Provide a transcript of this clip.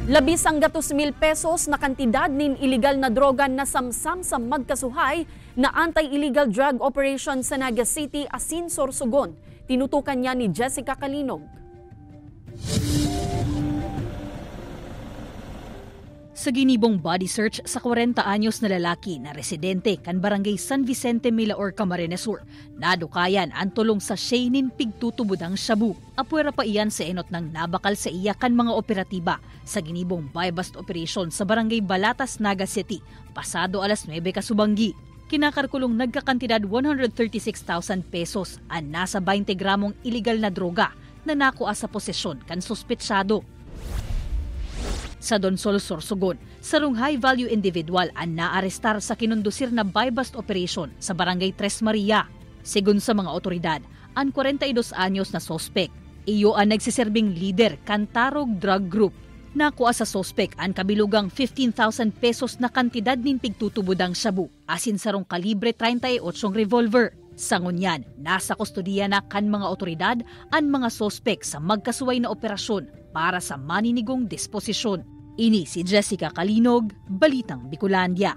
200,000 pesos na kantidad nin iligal na droga na samsam sa magkasuhay na anti-illegal drug operation sa Naga City, Asin, Sorsogon. Tinutukan niya ni Jessica Calinog. Sa ginibong body search sa 40 anyos na lalaki na residente kan barangay San Vicente, Milaor, Camarines Sur, nadukayan ang tulong sa Sheinin pigtutubudang shabu. Apuera pa iyan sa enot ng nabakal sa iya kan mga operatiba sa ginibong buy-bust operation sa barangay Balatas, Naga City, pasado alas 9 kasubanggi. Kinakarkulong nagkakantidad 136,000 pesos ang nasa 20 gramong iligal na droga na nakuha sa posesyon kan suspetsado. Sa Donsol, Sorsogon, sarong high-value individual ang naarestar sa kinundusir na buy-bust operation sa barangay Tres Maria. Sigun sa mga otoridad, ang 42 anyos na sospek, iyo ang nagsiserbing leader Kantarog Drug Group. Nakuha sa sospek ang kabilugang 15,000 pesos na kantidad nin pigtutubudang shabu, asin sarong kalibre 38 revolver. Sa ngunyan, nasa kustodiya na kan mga otoridad ang mga sospek sa magkasuway na operasyon para sa maninigong disposisyon. Ini si Jessica Calinog, Balitang Bicolandia.